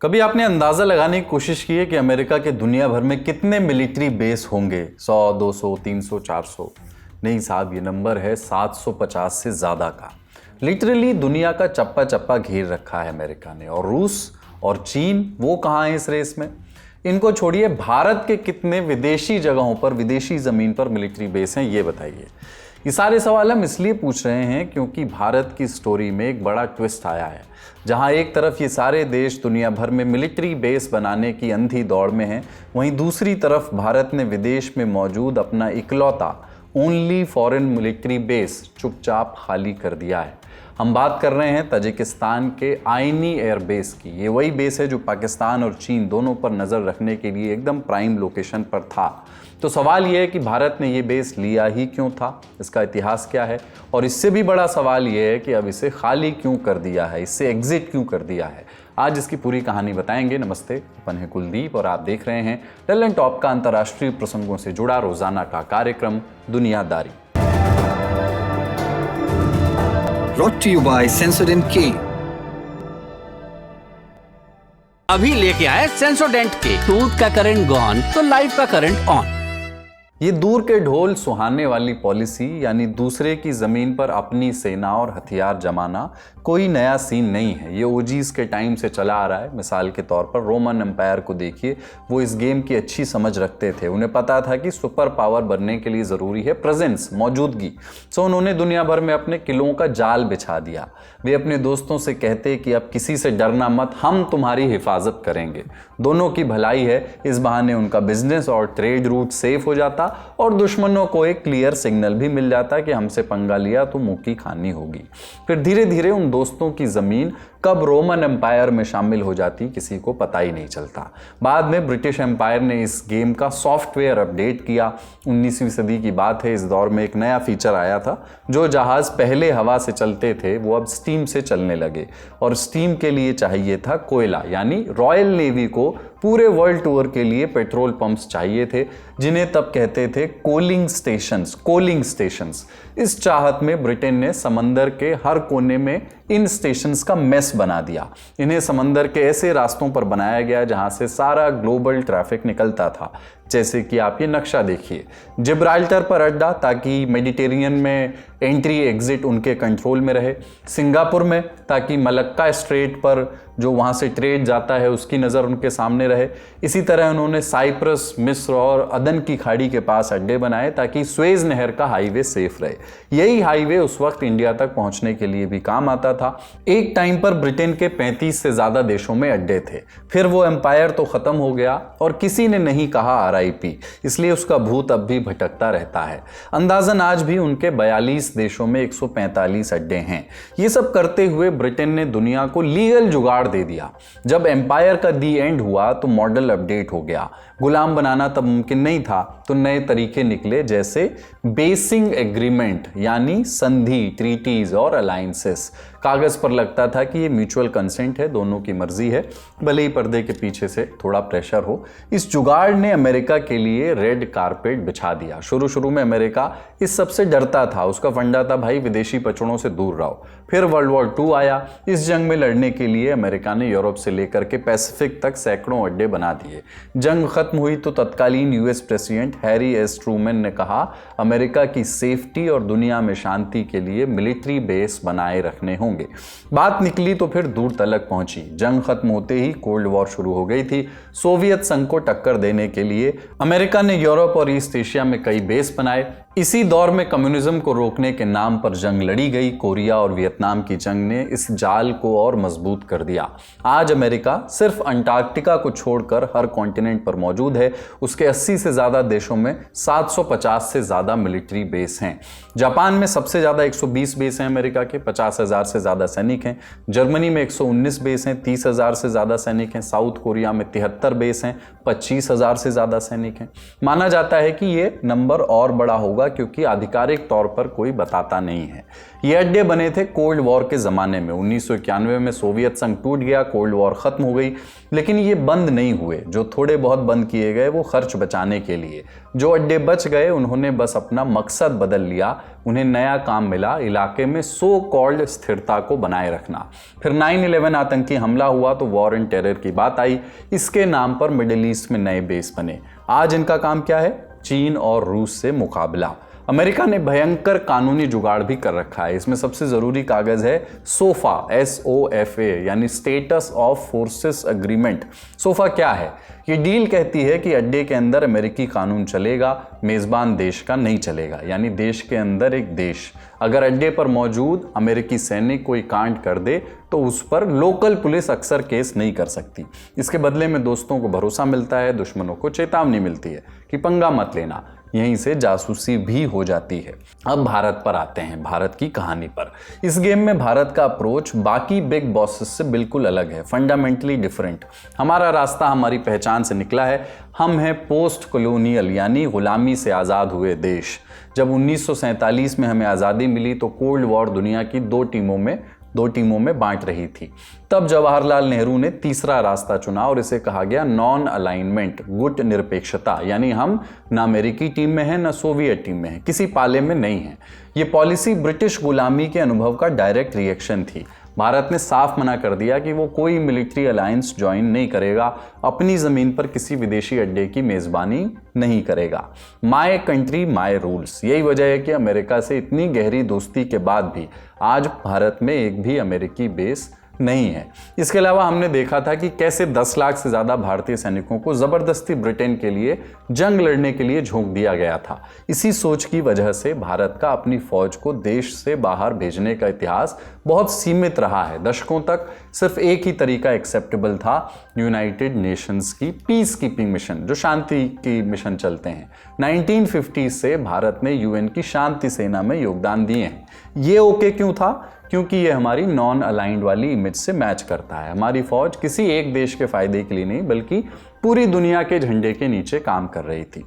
कभी आपने अंदाज़ा लगाने की कोशिश की है कि अमेरिका के दुनिया भर में कितने मिलिट्री बेस होंगे? 100, 200, 300, 400? नहीं साहब, ये नंबर है 750 से ज़्यादा का। लिटरली दुनिया का चप्पा चप्पा घेर रखा है अमेरिका ने। और रूस और चीन, वो कहाँ है इस रेस में? इनको छोड़िए, भारत के कितने विदेशी जगहों पर, विदेशी ज़मीन पर मिलिट्री बेस हैं, ये बताइए। ये सारे सवाल हम इसलिए पूछ रहे हैं क्योंकि भारत की स्टोरी में एक बड़ा ट्विस्ट आया है। जहां एक तरफ ये सारे देश दुनिया भर में मिलिट्री बेस बनाने की अंधी दौड़ में हैं, वहीं दूसरी तरफ भारत ने विदेश में मौजूद अपना इकलौता ओनली फॉरेन मिलिट्री बेस चुपचाप खाली कर दिया है। हम बात कर रहे हैं ताजिकिस्तान के आइनी एयरबेस की। ये वही बेस है जो पाकिस्तान और चीन दोनों पर नज़र रखने के लिए एकदम प्राइम लोकेशन पर था। तो सवाल ये है कि भारत ने ये बेस लिया ही क्यों था, इसका इतिहास क्या है, और इससे भी बड़ा सवाल ये है कि अब इसे खाली क्यों कर दिया है, इससे एग्जिट क्यों कर दिया है। आज इसकी पूरी कहानी बताएंगे। नमस्ते, अपन है कुलदीप और आप देख रहे हैं ललन टॉप का अंतर्राष्ट्रीय प्रसंगों से जुड़ा रोजाना का कार्यक्रम दुनियादारी। Brought to you by Sensodyne K। अभी लेके आए सेंसोडेंट के। टूथ का करंट गॉन तो लाइफ का करंट ऑन। ये दूर के ढोल सुहाने वाली पॉलिसी, यानी दूसरे की जमीन पर अपनी सेना और हथियार जमाना, कोई नया सीन नहीं है। ये ओजीज के टाइम से चला आ रहा है। मिसाल के तौर पर रोमन एम्पायर को देखिए, वो इस गेम की अच्छी समझ रखते थे। उन्हें पता था कि सुपर पावर बनने के लिए ज़रूरी है प्रेजेंस, मौजूदगी। सो उन्होंने दुनिया भर में अपने किलों का जाल बिछा दिया। वे अपने दोस्तों से कहते कि अब किसी से डरना मत, हम तुम्हारी हिफाजत करेंगे। दोनों की भलाई है। इस बहाने उनका बिजनेस और ट्रेड रूट सेफ हो जाता और दुश्मनों को एक क्लियर सिग्नल भी मिल जाता कि हमसे पंगा लिया तो मुंह की खानी होगी। फिर धीरे धीरे उन दोस्तों की जमीन कब रोमन एम्पायर में शामिल हो जाती किसी को पता ही नहीं चलता। बाद में ब्रिटिश एम्पायर ने इस गेम का सॉफ्टवेयर अपडेट किया। 19वीं सदी की बात है। इस दौर में एक नया फीचर आया था। जो जहाज पहले हवा से चलते थे वो अब स्टीम से चलने लगे, और स्टीम के लिए चाहिए था कोयला। यानी रॉयल नेवी को पूरे वर्ल्ड टूर के लिए पेट्रोल पंप्स चाहिए थे, जिन्हें तब कहते थे कोलिंग स्टेशंस। इस चाहत में ब्रिटेन ने समंदर के हर कोने में इन स्टेशंस का मेस बना दिया। इन्हें समंदर के ऐसे रास्तों पर बनाया गया जहां से सारा ग्लोबल ट्रैफिक निकलता था। जैसे कि आप ये नक्शा देखिए, जिब्राल्टर पर अड्डा ताकि मेडिटेरियन में एंट्री एग्जिट उनके कंट्रोल में रहे, सिंगापुर में ताकि मलक्का स्ट्रेट पर जो वहाँ से ट्रेड जाता है उसकी नज़र उनके सामने रहे। इसी तरह उन्होंने साइप्रस, मिस्र और अदन की खाड़ी के पास अड्डे बनाए ताकि स्वेज नहर का हाईवे सेफ रहे। यही हाईवे उस वक्त इंडिया तक पहुँचने के लिए भी काम आता था। एक टाइम पर ब्रिटेन के 35 से ज़्यादा देशों में अड्डे थे। फिर वो एम्पायर तो ख़त्म हो गया और किसी ने नहीं कहा RIP, इसलिए उसका भूत अब भी भटकता रहता है। अंदाजन आज भी उनके 42 देशों में 145 अड्डे हैं। ये सब करते हुए ब्रिटेन ने दुनिया को लीगल जुगाड़ दे दिया। जब एम्पायर का दी एंड हुआ तो मॉडल अपडेट हो गया। गुलाम बनाना तब मुमकिन नहीं था, तो नए तरीके निकले, जैसे बेसिंग एग्रीमेंट यानी संधि, ट्रीटीज और अलायंसेस। कागज पर लगता था कि ये म्यूचुअल कंसेंट है, दोनों की मर्जी है, भले ही पर्दे के पीछे से थोड़ा प्रेशर हो। इस जुगाड़ ने अमेरिका के लिए रेड कारपेट बिछा दिया। शुरू में अमेरिका इस सबसे डरता था। उसका फंडा था, भाई विदेशी पचड़ों से दूर रहो। फिर वर्ल्ड वॉर 2 आया। इस जंग में लड़ने के लिए अमेरिका ने यूरोप से लेकर के पैसिफिक तक सैकड़ों अड्डे बना दिए। जंग खत्म हुई तो तत्कालीन US president Harry S Trueman ने कहा, अमेरिका की सेफ्टी और दुनिया में शांति के लिए मिलिट्री बेस बनाए रखने होंगे। बात निकली तो फिर दूर तलक पहुंची। जंग खत्म होते ही कोल्ड वॉर शुरू हो गई थी। सोवियत संघ को टक्कर देने के लिए अमेरिका ने यूरोप और ईस्ट एशिया में कई बेस बनाए। इसी दौर में कम्युनिज्म को रोकने के नाम पर जंग लड़ी गई। कोरिया और वियतनाम की जंग ने इस जाल को और मजबूत कर दिया। आज अमेरिका सिर्फ अंटार्कटिका को छोड़कर हर कॉन्टिनेंट पर मौजूद है। उसके 80 से ज़्यादा देशों में 750 से ज़्यादा मिलिट्री बेस हैं। जापान में सबसे ज़्यादा 120 बेस हैं अमेरिका के, 50,000 से ज़्यादा सैनिक हैं। जर्मनी में 119 बेस हैं, 30,000 से ज़्यादा सैनिक हैं। साउथ कोरिया में 73 बेस हैं, 25,000 से ज़्यादा सैनिक हैं। माना जाता है कि ये नंबर और बड़ा होगा क्योंकि आधिकारिक तौर पर कोई बताता नहीं है। ये अड्डे बने थे कोल्ड वॉर के ज़माने में। 1991 में सोवियत संघ टूट गया, कोल्ड वॉर ख़त्म हो गई, लेकिन ये बंद नहीं हुए। जो थोड़े बहुत बंद किए गए वो खर्च बचाने के लिए, जो अड्डे बच गए उन्होंने बस अपना मकसद बदल लिया। उन्हें नया काम मिला, इलाके में सो कॉल्ड स्थिरता को बनाए रखना। फिर 9/11 आतंकी हमला हुआ तो वॉर एंड टेरर की बात आई। इसके नाम पर मिडिल ईस्ट में नए बेस बने। आज इनका काम क्या है? चीन और रूस से मुकाबला। अमेरिका ने भयंकर कानूनी जुगाड़ भी कर रखा है। इसमें सबसे जरूरी कागज है सोफा, SOFA, यानी status of forces agreement. Sofa क्या है? ये डील कहती है कि अड्डे के अंदर अमेरिकी कानून चलेगा, मेजबान देश का नहीं चलेगा। यानी देश के अंदर एक देश अगर अड्डे पर मौजूद अमेरिकी सैनिक कोई कांड कर दे तो उस पर लोकल पुलिस अक्सर केस नहीं कर सकती। इसके बदले में दोस्तों को भरोसा मिलता है, दुश्मनों को चेतावनी मिलती है कि पंगा मत लेना। यहीं से जासूसी भी हो जाती है। अब भारत पर आते हैं, भारत की कहानी पर। इस गेम में भारत का अप्रोच बाकी बिग बॉसेस से बिल्कुल अलग है, फंडामेंटली डिफरेंट। हमारा रास्ता हमारी पहचान से निकला है। हम हैं पोस्ट कॉलोनियल, यानी गुलामी से आज़ाद हुए देश। जब 1947 में हमें आज़ादी मिली तो कोल्ड वॉर दुनिया की दो टीमों में बांट रही थी। तब जवाहरलाल नेहरू ने तीसरा रास्ता चुना और इसे कहा गया नॉन अलाइनमेंट, गुट निरपेक्षता। यानी हम ना अमेरिकी टीम में हैं ना सोवियत टीम में हैं, किसी पाले में नहीं है। ये पॉलिसी ब्रिटिश गुलामी के अनुभव का डायरेक्ट रिएक्शन थी। भारत ने साफ मना कर दिया कि वो कोई मिलिट्री अलायंस ज्वाइन नहीं करेगा, अपनी ज़मीन पर किसी विदेशी अड्डे की मेज़बानी नहीं करेगा। My country my rules. यही वजह है कि अमेरिका से इतनी गहरी दोस्ती के बाद भी आज भारत में एक भी अमेरिकी बेस नहीं है। इसके अलावा हमने देखा था कि कैसे 10 लाख से ज़्यादा भारतीय सैनिकों को ज़बरदस्ती ब्रिटेन के लिए जंग लड़ने के लिए झोंक दिया गया था। इसी सोच की वजह से भारत का अपनी फौज को देश से बाहर भेजने का इतिहास बहुत सीमित रहा है। दशकों तक सिर्फ एक ही तरीका एक्सेप्टेबल था, यूनाइटेड नेशंस की पीस कीपिंग मिशन, जो शांति की मिशन चलते हैं। 1950 से भारत ने UN की शांति सेना में योगदान दिए हैं। ये ओके क्यों था? क्योंकि ये हमारी नॉन अलाइंड वाली इमेज से मैच करता है। हमारी फौज किसी एक देश के फायदे के लिए नहीं बल्कि पूरी दुनिया के झंडे के नीचे काम कर रही थी।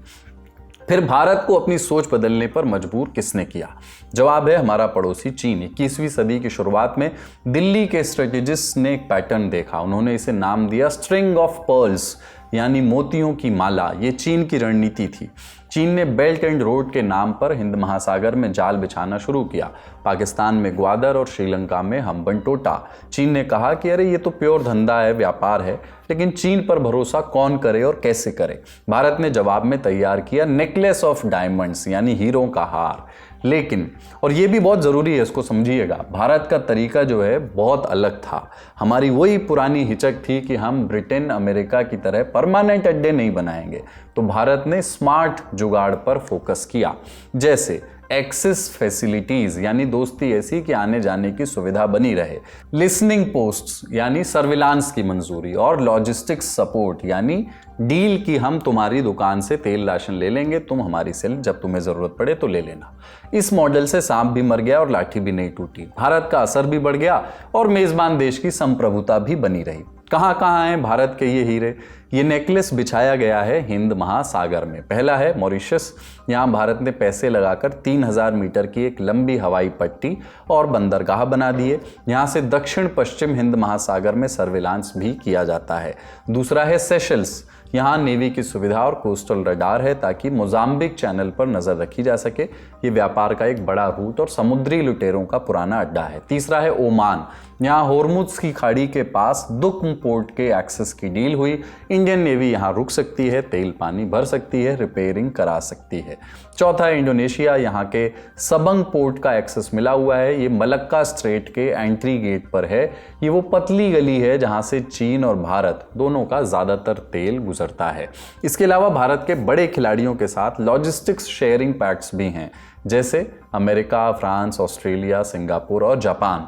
फिर भारत को अपनी सोच बदलने पर मजबूर किसने किया? जवाब है हमारा पड़ोसी चीन। 21वीं सदी की शुरुआत में दिल्ली के स्ट्रेटेजिस्ट ने एक पैटर्न देखा। उन्होंने इसे नाम दिया स्ट्रिंग ऑफ पर्ल्स, यानी मोतियों की माला। ये चीन की रणनीति थी। चीन ने बेल्ट एंड रोड के नाम पर हिंद महासागर में जाल बिछाना शुरू किया। पाकिस्तान में ग्वादर और श्रीलंका में हम्बनटोटा। चीन ने कहा कि अरे ये तो प्योर धंधा है, व्यापार है, लेकिन चीन पर भरोसा कौन करे और कैसे करे? भारत ने जवाब में तैयार किया नेकलेस ऑफ डायमंड्स, यानी हीरों का हार। लेकिन, और ये भी बहुत ज़रूरी है, इसको समझिएगा, भारत का तरीका जो है बहुत अलग था। हमारी वही पुरानी हिचक थी कि हम ब्रिटेन अमेरिका की तरह परमानेंट अड्डे नहीं बनाएंगे। तो भारत ने स्मार्ट जुगाड़ पर फोकस किया, जैसे एक्सेस फैसिलिटीज, यानी दोस्ती ऐसी कि आने जाने की सुविधा बनी रहे, लिसनिंग पोस्ट्स यानी सर्विलांस की मंजूरी, और लॉजिस्टिक्स सपोर्ट यानी डील की हम तुम्हारी दुकान से तेल राशन ले लेंगे, तुम हमारी से जब तुम्हें जरूरत पड़े तो ले लेना। इस मॉडल से सांप भी मर गया और लाठी भी नहीं टूटी। भारत का असर भी बढ़ गया और मेजबान देश की संप्रभुता भी बनी रही। कहाँ कहाँ हैं भारत के ये हीरे? ये नेकलेस बिछाया गया है हिंद महासागर में। पहला है मॉरिशस। यहाँ भारत ने पैसे लगाकर 3000 मीटर की एक लंबी हवाई पट्टी और बंदरगाह बना दिए। यहाँ से दक्षिण पश्चिम हिंद महासागर में सर्विलांस भी किया जाता है। दूसरा है सेशल्स। यहाँ नेवी की सुविधा और कोस्टल रडार है ताकि मोजाम्बिक चैनल पर नजर रखी जा सके। ये व्यापार का एक बड़ा रूट और समुद्री लुटेरों का पुराना अड्डा है। तीसरा है ओमान। यहाँ होर्मुज की खाड़ी के पास दुक्म पोर्ट के एक्सेस की डील हुई। इंडियन नेवी यहाँ रुक सकती है, तेल पानी भर सकती है, रिपेयरिंग करा सकती है। चौथा है इंडोनेशिया। यहाँ के सबंग पोर्ट का एक्सेस मिला हुआ है। ये मलक्का स्ट्रेट के एंट्री गेट पर है। ये वो पतली गली है जहाँ से चीन और भारत दोनों का ज़्यादातर तेल गुजरता है। इसके अलावा भारत के बड़े खिलाड़ियों के साथ लॉजिस्टिक्स शेयरिंग पैक्ट्स भी हैं, जैसे अमेरिका, फ्रांस, ऑस्ट्रेलिया, सिंगापुर और जापान।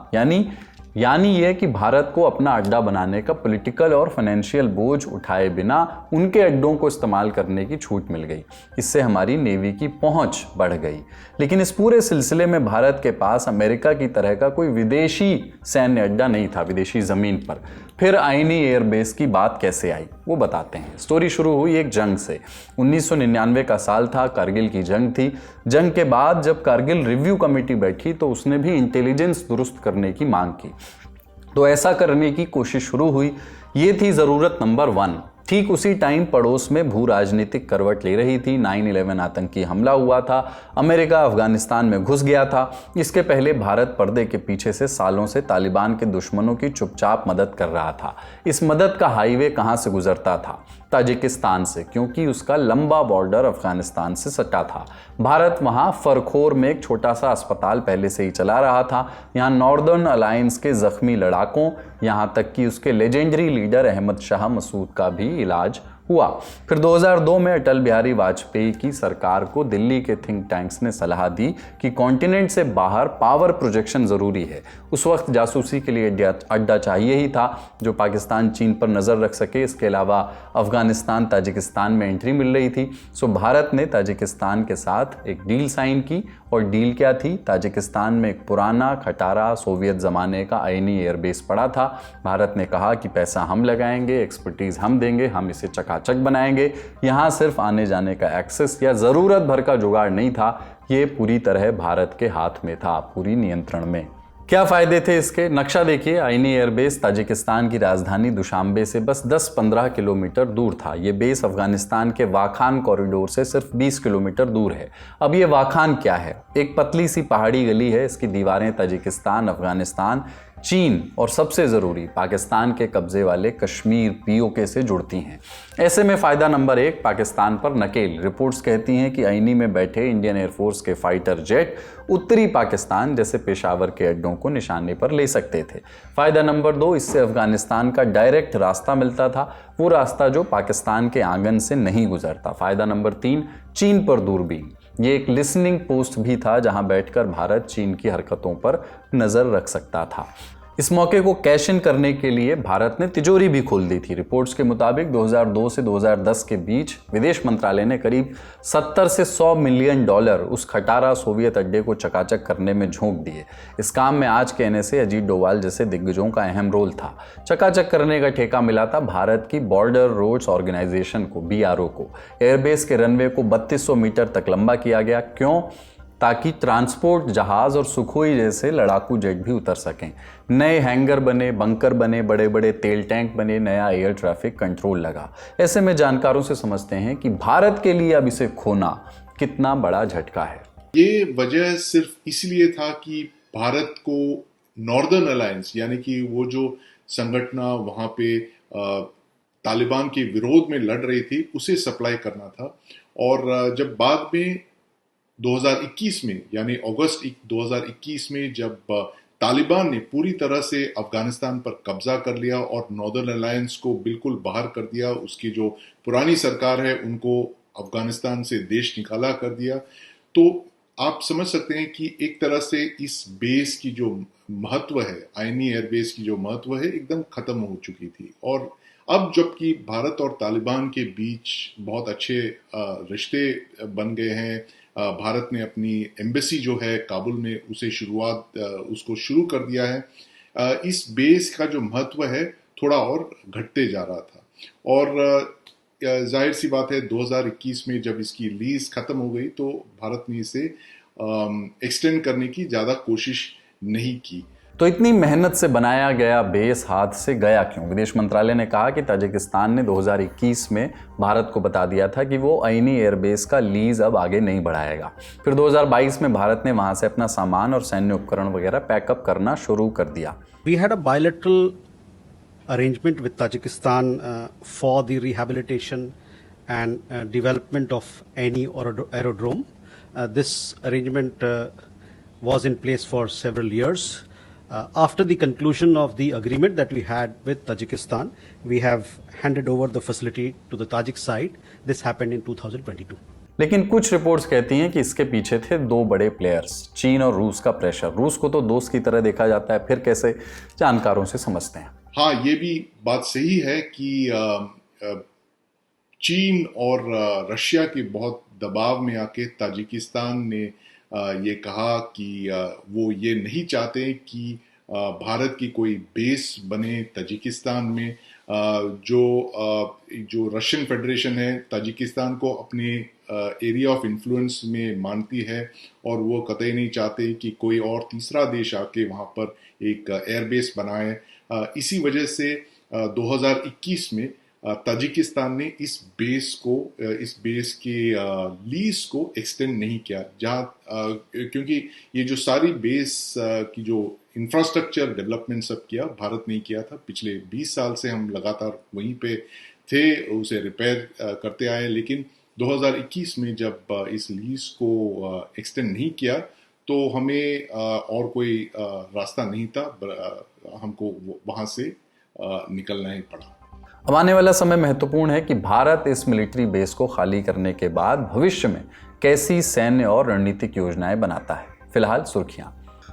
यानी यह कि भारत को अपना अड्डा बनाने का पॉलिटिकल और फाइनेंशियल बोझ उठाए बिना उनके अड्डों को इस्तेमाल करने की छूट मिल गई। इससे हमारी नेवी की पहुंच बढ़ गई। लेकिन इस पूरे सिलसिले में भारत के पास अमेरिका की तरह का कोई विदेशी सैन्य अड्डा नहीं था, विदेशी ज़मीन पर। फिर आईनी एयरबेस की बात कैसे आई वो बताते हैं। स्टोरी शुरू हुई एक जंग से। 1999 का साल था, कारगिल की जंग थी। जंग के बाद जब कारगिल रिव्यू कमेटी बैठी तो उसने भी इंटेलिजेंस दुरुस्त करने की मांग की। तो ऐसा करने की कोशिश शुरू हुई। ये थी ज़रूरत नंबर 1। ठीक उसी टाइम पड़ोस में भू राजनीतिक करवट ले रही थी। 9/11 आतंकी हमला हुआ था, अमेरिका अफगानिस्तान में घुस गया था। इसके पहले भारत पर्दे के पीछे से सालों से तालिबान के दुश्मनों की चुपचाप मदद कर रहा था। इस मदद का हाईवे कहाँ से गुजरता था? ताजिकिस्तान से, क्योंकि उसका लंबा बॉर्डर अफगानिस्तान से सटा था। भारत वहाँ फरखोर में एक छोटा सा अस्पताल पहले से ही चला रहा था। यहाँ नॉर्दर्न अलायंस के जख्मी लड़ाकों, यहाँ तक कि उसके लेजेंडरी लीडर अहमद शाह मसूद का भी इलाज हुआ। फिर 2002 में अटल बिहारी वाजपेयी की सरकार को दिल्ली के थिंक टैंक्स ने सलाह दी कि कॉन्टिनेंट से बाहर पावर प्रोजेक्शन ज़रूरी है। उस वक्त जासूसी के लिए अड्डा चाहिए ही था जो पाकिस्तान चीन पर नज़र रख सके। इसके अलावा अफगानिस्तान ताजिकिस्तान में एंट्री मिल रही थी। सो भारत ने ताजिकिस्तान के साथ एक डील साइन की। और डील क्या थी? ताजिकिस्तान में एक पुराना खटारा सोवियत ज़माने का आईनी एयरबेस पड़ा था। भारत ने कहा कि पैसा हम लगाएंगे, एक्सपर्टीज़ हम देंगे, हम इसे चकाचक बनाएंगे। यहाँ सिर्फ आने जाने का एक्सेस या ज़रूरत भर का जुगाड़ नहीं था, ये पूरी तरह भारत के हाथ में था, पूरी नियंत्रण में। क्या फ़ायदे थे इसके? नक्शा देखिए। आईनी एयरबेस ताजिकिस्तान की राजधानी दुशांबे से बस 10-15 किलोमीटर दूर था। ये बेस अफगानिस्तान के वाखान कॉरिडोर से सिर्फ 20 किलोमीटर दूर है। अब ये वाखान क्या है? एक पतली सी पहाड़ी गली है। इसकी दीवारें ताजिकिस्तान, अफगानिस्तान, चीन और सबसे ज़रूरी पाकिस्तान के कब्जे वाले कश्मीर पीओके से जुड़ती हैं। ऐसे में फ़ायदा नंबर 1, पाकिस्तान पर नकेल। रिपोर्ट्स कहती हैं कि आईनी में बैठे इंडियन एयरफोर्स के फाइटर जेट उत्तरी पाकिस्तान जैसे पेशावर के अड्डों को निशाने पर ले सकते थे। फ़ायदा नंबर 2, इससे अफगानिस्तान का डायरेक्ट रास्ता मिलता था, वो रास्ता जो पाकिस्तान के आंगन से नहीं गुजरता। फ़ायदा नंबर 3, चीन पर दूरबीन। ये एक लिसनिंग पोस्ट भी था जहां बैठकर भारत चीन की हरकतों पर नज़र रख सकता था। इस मौके को कैश इन करने के लिए भारत ने तिजोरी भी खोल दी थी। रिपोर्ट्स के मुताबिक 2002 से 2010 के बीच विदेश मंत्रालय ने करीब 70 से 100 मिलियन डॉलर उस खटारा सोवियत अड्डे को चकाचक करने में झोंक दिए। इस काम में आज कहने से अजीत डोवाल जैसे दिग्गजों का अहम रोल था। चकाचक करने का ठेका मिला था भारत की बॉर्डर रोड्स ऑर्गेनाइजेशन को, BRO को। एयरबेस के रनवे को 3200 मीटर तक लंबा किया गया। क्यों? ताकि ट्रांसपोर्ट जहाज और सुखोई जैसे लड़ाकू जेट भी उतर सकें। नए हैंगर बने, बंकर बने, बड़े बड़े तेल टैंक बने, नया एयर ट्रैफिक कंट्रोल लगा। ऐसे में जानकारों से समझते हैं कि भारत के लिए अब इसे खोना कितना बड़ा झटका है। ये वजह सिर्फ इसलिए था कि भारत को नॉर्दर्न अलायंस यानी कि वो जो संगठन वहां पे तालिबान के विरोध में लड़ रही थी उसे सप्लाई करना था। और जब बाद में 2021 में यानी अगस्त 2021 में जब तालिबान ने पूरी तरह से अफगानिस्तान पर कब्जा कर लिया और नॉर्दर्न अलायंस को बिल्कुल बाहर कर दिया, उसकी जो पुरानी सरकार है उनको अफगानिस्तान से देश निकाला कर दिया, तो आप समझ सकते हैं कि एक तरह से इस बेस की जो महत्व है, आईनी एयरबेस की जो महत्व है, एकदम खत्म हो चुकी थी। और अब जबकि भारत और तालिबान के बीच बहुत अच्छे रिश्ते बन गए हैं, भारत ने अपनी एम्बेसी जो है काबुल में उसको शुरू कर दिया है, इस बेस का जो महत्व है थोड़ा और घटते जा रहा था। और जाहिर सी बात है 2021 में जब इसकी लीज खत्म हो गई तो भारत ने इसे एक्सटेंड करने की ज़्यादा कोशिश नहीं की। तो इतनी मेहनत से बनाया गया बेस हाथ से गया क्यों? विदेश मंत्रालय ने कहा कि ताजिकिस्तान ने 2021 में भारत को बता दिया था कि वो आईनी एयरबेस का लीज अब आगे नहीं बढ़ाएगा। फिर 2022 में भारत ने वहां से अपना सामान और सैन्य उपकरण वगैरह पैकअप करना शुरू कर दिया। We had a bilateral arrangement with Tajikistan for the rehabilitation and development of any aerodrome. This arrangement was in place for several years. After the conclusion of the agreement that we had with Tajikistan, we have handed over the facility to the Tajik side. This happened in 2022. लेकिन कुछ reports कहती हैं कि इसके पीछे थे दो बड़े प्लेयर्स, चीन और रूस का प्रेशर। रूस को तो दोस्त की तरह देखा जाता है, फिर कैसे? जानकारों से समझते हैं। हाँ, ये भी बात सही है कि चीन और रशिया के बहुत दबाव में आके ताजिकिस्तान ने ये कहा कि वो ये नहीं चाहते कि भारत की कोई बेस बने ताजिकिस्तान में, जो रशियन फेडरेशन है ताजिकिस्तान को अपने एरिया ऑफ इन्फ्लुएंस में मानती है और वो कतई नहीं चाहते कि कोई और तीसरा देश आके वहाँ पर एक एयरबेस बनाए। इसी वजह से 2021 में ताजिकिस्तान ने इस बेस के लीज को एक्सटेंड नहीं किया, क्योंकि ये जो सारी बेस की जो इंफ्रास्ट्रक्चर डेवलपमेंट सब किया भारत नहीं किया था। पिछले 20 साल से हम लगातार वहीं पे थे, उसे रिपेयर करते आए, लेकिन 2021 में जब इस लीज को एक्सटेंड नहीं किया तो हमें और कोई रास्ता नहीं था, हमको वहाँ से निकलना ही पड़ा। अब आने वाला समय महत्वपूर्ण है कि भारत इस मिलिट्री बेस को खाली करने के बाद भविष्य में कैसी सैन्य और रणनीतिक योजनाएं बनाता है। फिलहाल सुर्खियां।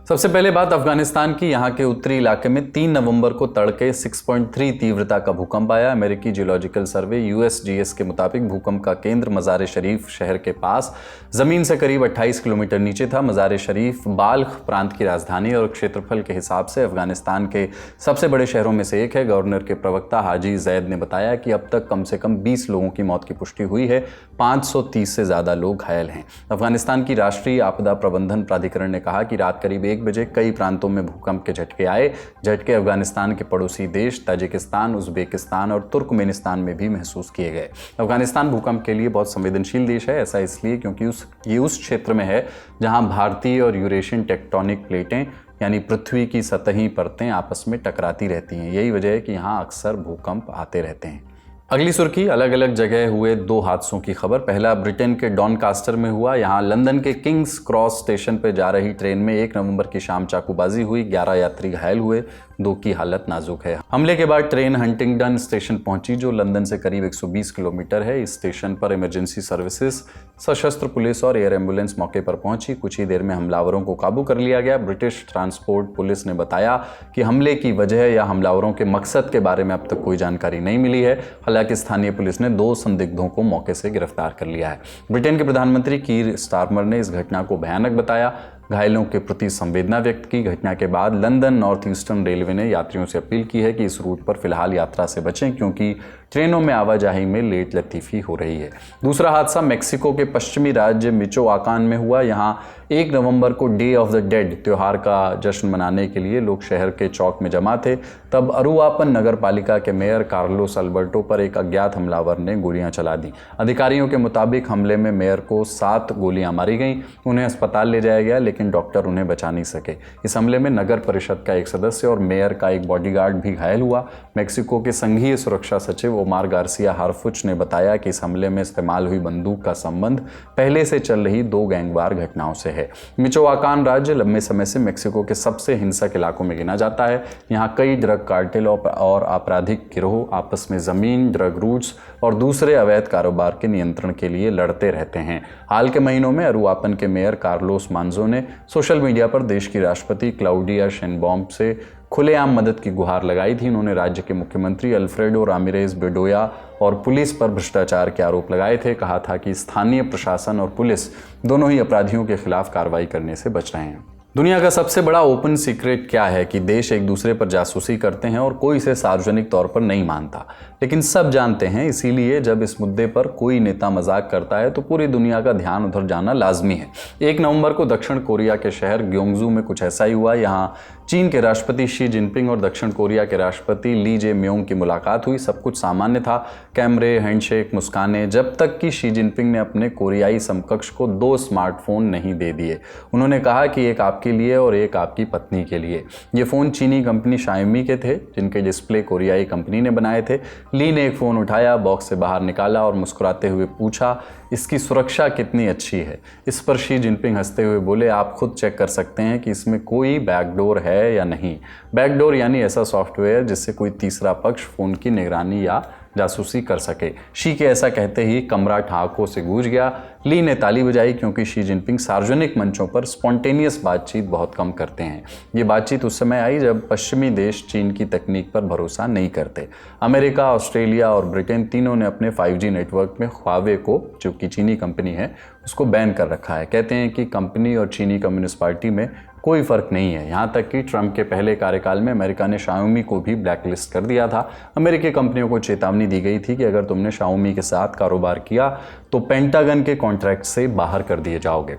सबसे पहले बात अफगानिस्तान की। यहाँ के उत्तरी इलाके में 3 नवंबर को तड़के 6.3 तीव्रता का भूकंप आया। अमेरिकी जियोलॉजिकल सर्वे USGS के मुताबिक भूकंप का केंद्र मज़ार शरीफ शहर के पास जमीन से करीब 28 किलोमीटर नीचे था। मज़ार शरीफ बाल्ख प्रांत की राजधानी और क्षेत्रफल के हिसाब से अफगानिस्तान के सबसे बड़े शहरों में से एक है। गवर्नर के प्रवक्ता हाजी जैद ने बताया कि अब तक कम से कम 20 लोगों की मौत की पुष्टि हुई है, 530 से ज़्यादा लोग घायल हैं। अफगानिस्तान की राष्ट्रीय आपदा प्रबंधन प्राधिकरण ने कहा कि रात करीब 1 बजे कई प्रांतों में भूकंप के झटके आए। झटके अफगानिस्तान के पड़ोसी देश ताजिकिस्तान, उज्बेकिस्तान और तुर्कमेनिस्तान में भी महसूस किए गए। अफगानिस्तान भूकंप के लिए बहुत संवेदनशील देश है। ऐसा इसलिए क्योंकि ये उस क्षेत्र में है जहां भारतीय और यूरेशियन टेक्टोनिक प्लेटें यानी पृथ्वी की सतही परतें आपस में टकराती रहती हैं। यही वजह है कि यहाँ अक्सर भूकंप आते रहते हैं। अगली सुर्खी, अलग अलग जगह हुए 2 हादसों की खबर। पहला ब्रिटेन के डॉनकास्टर में हुआ। यहाँ लंदन के किंग्स क्रॉस स्टेशन पर जा रही ट्रेन में 1 नवंबर की शाम चाकूबाजी हुई। 11 यात्री घायल हुए, 2 की हालत नाजुक है। हमले के बाद ट्रेन हंटिंगडन स्टेशन पहुंची जो लंदन से करीब 120 किलोमीटर है। इस स्टेशन पर इमरजेंसी सर्विसेज, सशस्त्र पुलिस और एयर एम्बुलेंस मौके पर पहुंची। कुछ ही देर में हमलावरों को काबू कर लिया गया। ब्रिटिश ट्रांसपोर्ट पुलिस ने बताया कि हमले की वजह या हमलावरों के मकसद के बारे में अब तक कोई जानकारी नहीं मिली है। हालांकि स्थानीय पुलिस ने 2 संदिग्धों को मौके से गिरफ्तार कर लिया है। ब्रिटेन के प्रधानमंत्री कीर स्टारमर ने इस घटना को भयानक बताया, घायलों के प्रति संवेदना व्यक्त की। घटना के बाद लंदन नॉर्थ ईस्टर्न रेलवे ने यात्रियों से अपील की है कि इस रूट पर फिलहाल यात्रा से बचें क्योंकि ट्रेनों में आवाजाही में लेट लतीफ़ी हो रही है। दूसरा हादसा मेक्सिको के पश्चिमी राज्य मिचोआकान में हुआ। यहाँ 1 नवंबर को डे ऑफ द डेड त्योहार का जश्न मनाने के लिए लोग शहर के चौक में जमा थे। तब अरुआपन नगर पालिका के मेयर कार्लोस अल्बर्टो पर एक अज्ञात हमलावर ने गोलियां चला दी। अधिकारियों के मुताबिक हमले में मेयर को 7 गोलियां मारी गईं। उन्हें अस्पताल ले जाया गया लेकिन डॉक्टर उन्हें बचा नहीं सके। इस हमले में नगर परिषद का एक सदस्य और मेयर का एक बॉडीगार्ड भी घायल हुआ। मेक्सिको के संघीय सुरक्षा सचिव ओमार गार्सिया हारफुच ने बताया कि इस हमले में इस्तेमाल हुई बंदूक का संबंध पहले से चल रही 2 गैंगवार घटनाओं से है। मिचोआकान राज्य लंबे समय से मेक्सिको के सबसे हिंसक इलाकों में गिना जाता है। यहाँ कई ड्रग कार्टेल और आपराधिक गिरोह आपस में जमीन, ड्रग रूट्स और दूसरे अवैध कारोबार के नियंत्रण के लिए लड़ते रहते हैं। हाल के महीनों में अरुआपन के मेयर कार्लोस मांजो ने सोशल मीडिया पर देश की राष्ट्रपति क्लाउडिया शेनबॉम से खुलेआम मदद की गुहार लगाई थी। उन्होंने राज्य के मुख्यमंत्री अल्फ्रेडो रामिरेज बेडोया और पुलिस पर भ्रष्टाचार के आरोप लगाए थे। कहा था कि स्थानीय प्रशासन और पुलिस दोनों ही अपराधियों के खिलाफ कार्रवाई करने से बच रहे हैं। दुनिया का सबसे बड़ा ओपन सीक्रेट क्या है कि देश एक दूसरे पर जासूसी करते हैं और कोई इसे सार्वजनिक तौर पर नहीं मानता, लेकिन सब जानते हैं। इसीलिए जब इस मुद्दे पर कोई नेता मजाक करता है तो पूरी दुनिया का ध्यान उधर जाना लाजमी है। 1 नवंबर को दक्षिण कोरिया के शहर ग्योंगजू में कुछ ऐसा ही हुआ। यहाँ चीन के राष्ट्रपति शी जिनपिंग और दक्षिण कोरिया के राष्ट्रपति ली जे म्योंग की मुलाकात हुई। सब कुछ सामान्य था, कैमरे, हैंडशेक, मुस्काने, जब तक कि शी जिनपिंग ने अपने कोरियाई समकक्ष को 2 स्मार्टफोन नहीं दे दिए। उन्होंने कहा कि एक आपके लिए और एक आपकी पत्नी के लिए। ये फ़ोन चीनी कंपनी शाओमी के थे जिनके डिस्प्ले कोरियाई कंपनी ने बनाए थे। ली ने एक फ़ोन उठाया, बॉक्स से बाहर निकाला और मुस्कुराते हुए पूछा, इसकी सुरक्षा कितनी अच्छी है। इस पर शी जिनपिंग हंसते हुए बोले, आप खुद चेक कर सकते हैं कि इसमें कोई बैकडोर है या नहीं। बैकडोर यानी ऐसा सॉफ्टवेयर जिससे कोई तीसरा पक्ष फ़ोन की निगरानी या जासूसी कर सके। शी के ऐसा कहते ही कमरा ठहाकों से गूंज गया। ली ने ताली बजाई क्योंकि शी जिनपिंग सार्वजनिक मंचों पर स्पॉन्टेनियस बातचीत बहुत कम करते हैं। ये बातचीत उस समय आई जब पश्चिमी देश चीन की तकनीक पर भरोसा नहीं करते। अमेरिका, ऑस्ट्रेलिया और ब्रिटेन तीनों ने अपने 5G नेटवर्क में ह्वावे को, जो कि चीनी कंपनी है, उसको बैन कर रखा है। कहते हैं कि कंपनी और चीनी कम्युनिस्ट पार्टी में कोई फर्क नहीं है। यहाँ तक कि ट्रंप के पहले कार्यकाल में अमेरिका ने शाओमी को भी ब्लैकलिस्ट कर दिया था। अमेरिकी कंपनियों को चेतावनी दी गई थी कि अगर तुमने शाओमी के साथ कारोबार किया तो पेंटागन के कॉन्ट्रैक्ट से बाहर कर दिए जाओगे।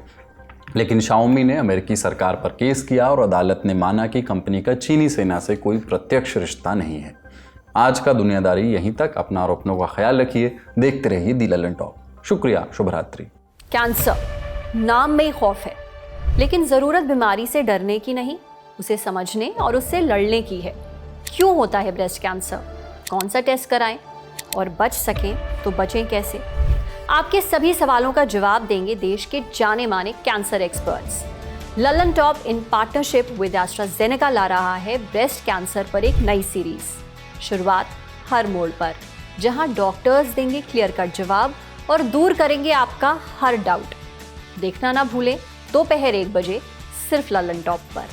लेकिन शाओमी ने अमेरिकी सरकार पर केस किया और अदालत ने माना कि कंपनी का चीनी सेना से कोई प्रत्यक्ष रिश्ता नहीं है। आज का दुनियादारी यहीं तक। अपना और अपनों का ख्याल रखिए। देखते रहिए दी ललन टॉक। शुक्रिया, शुभ रात्रि। कैंसर नाम में ही खौफ है, लेकिन जरूरत बीमारी से डरने की नहीं, उसे समझने और उससे लड़ने की है। क्यों होता है ब्रेस्ट कैंसर, कौन सा टेस्ट कराएं और बच सकें तो बचें कैसे? आपके सभी सवालों का जवाब देंगे देश के जाने माने cancer experts. Lallantop in partnership with AstraZeneca ला रहा है ब्रेस्ट कैंसर पर एक नई सीरीज। शुरुआत हर मोड़ पर, जहां डॉक्टर्स देंगे क्लियर कट जवाब और दूर करेंगे आपका हर डाउट। देखना ना भूलें दोपहर 1 बजे सिर्फ ललन टॉप पर।